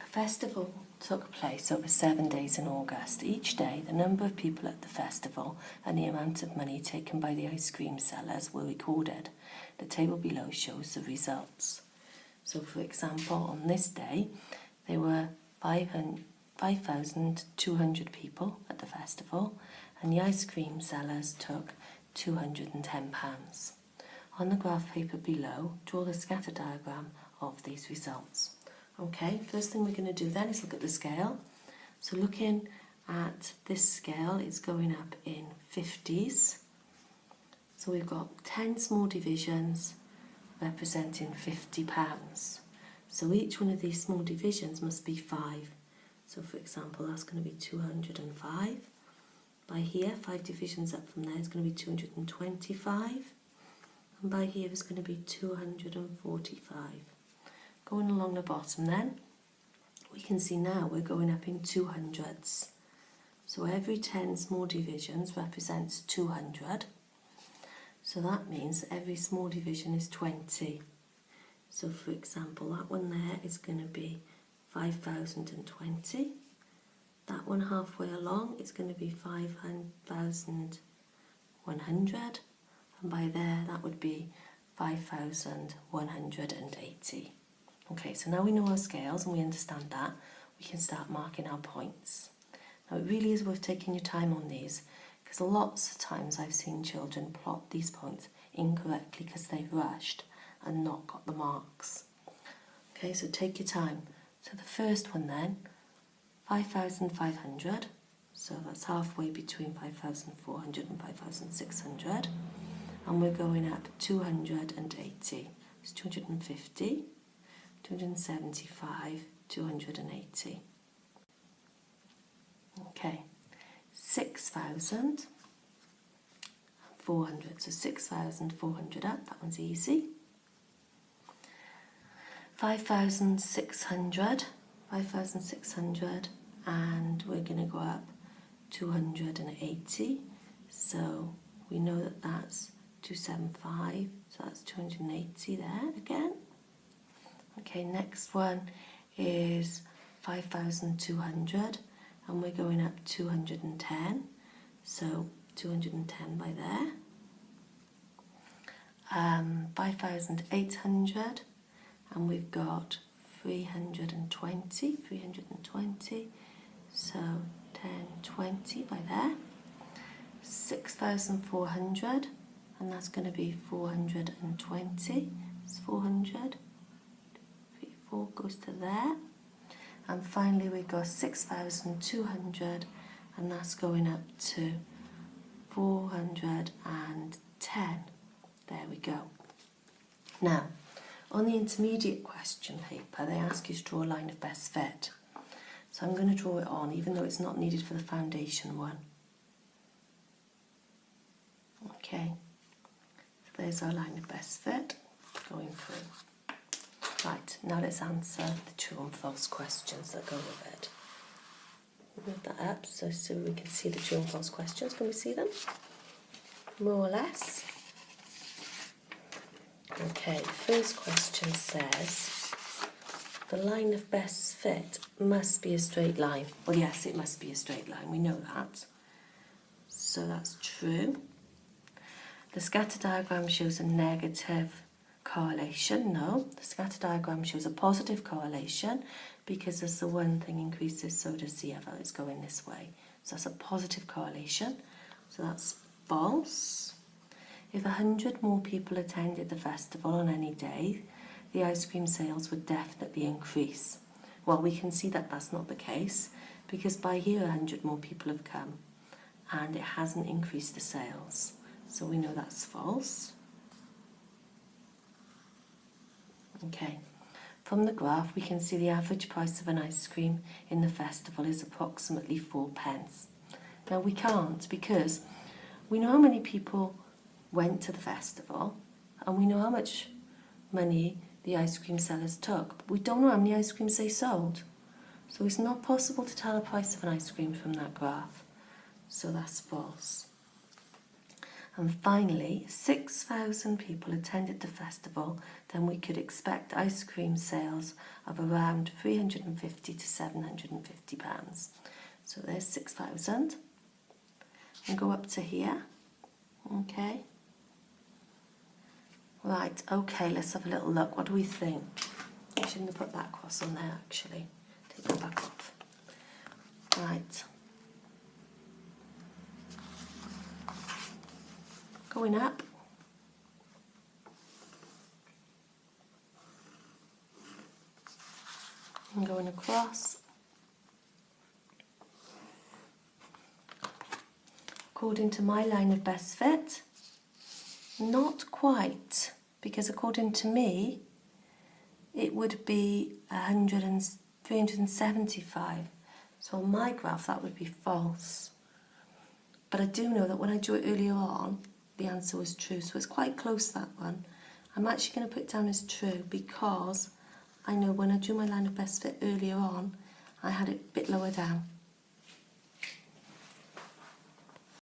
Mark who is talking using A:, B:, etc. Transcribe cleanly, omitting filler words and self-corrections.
A: festival took place over 7 days in August. Each day, the number of people at the festival and the amount of money taken by the ice cream sellers were recorded. The table below shows the results. So, for example, on this day, there were 5,200 people at the festival, and the ice cream sellers took £210. On the graph paper below, draw the scatter diagram of these results. Okay, first thing we're going to do then is look at the scale. So looking at this scale, it's going up in 50s. So we've got 10 small divisions representing £50. So each one of these small divisions must be 5. So for example, that's going to be 205. By here, 5 divisions up from there is going to be 225. And by here is going to be 245. Going along the bottom then, we can see now we're going up in 200s. So every 10 small divisions represents 200. So that means every small division is 20. So for example, that one there is going to be 5,020. That one halfway along is going to be 5,100. And by there, that would be 5,180. Okay, so now we know our scales and we understand that, we can start marking our points. Now it really is worth taking your time on these, because lots of times I've seen children plot these points incorrectly because they've rushed and not got the marks. Okay, so take your time. So the first one then, 5,500, so that's halfway between 5,400 and 5,600. And we're going up 280, it's 250, 275, 280. Okay, 6,400, so 6,400 up, that one's easy. 5,600, 5,600, and we're going to go up 280, so we know that that's 275, so that's 280 there again. Okay, next one is 5,200, and we're going up 210, so 210 by there. 5,800, and we've got 320, so 1020 by there. 6,400, and that's going to be 420, it's 400, 3, 4 goes to there. And finally we've got 6,200, and that's going up to 410. There we go. Now, on the intermediate question paper, they ask you to draw a line of best fit. So I'm going to draw it on, even though it's not needed for the foundation one. Okay, so there's our line of best fit going through. Right, now let's answer the true and false questions that go with it. Move that up so we can see the true and false questions. Can we see them? More or less. Okay, the first question says, the line of best fit must be a straight line. Well, yes, it must be a straight line. We know that. So that's true. The scatter diagram shows a negative correlation. No, the scatter diagram shows a positive correlation, because as the one thing increases, so does the other. It's going this way. So that's a positive correlation. So that's false. If 100 more people attended the festival on any day, the ice cream sales would definitely increase. Well, we can see that that's not the case, because by here 100 more people have come and it hasn't increased the sales. So we know that's false. Okay, from the graph we can see the average price of an ice cream in the festival is approximately 4p. Now we can't, because we know how many people went to the festival and we know how much money the ice cream sellers took, but we don't know how many ice creams they sold. So it's not possible to tell the price of an ice cream from that graph. So that's false. and finally 6,000 people attended the festival, then we could expect ice cream sales of around £350 to £750. So there's 6,000. And go up to here. Okay. Right, okay, let's have a little look. What do we think? I shouldn't have put that cross on there actually. Take that back off. Right. Going up. And going across. According to my line of best fit, not quite, because according to me, it would be 375. So on my graph, that would be false. But I do know that when I drew it earlier on, the answer was true. So it's quite close, that one. I'm actually going to put it down as true because I know when I drew my line of best fit earlier on, I had it a bit lower down.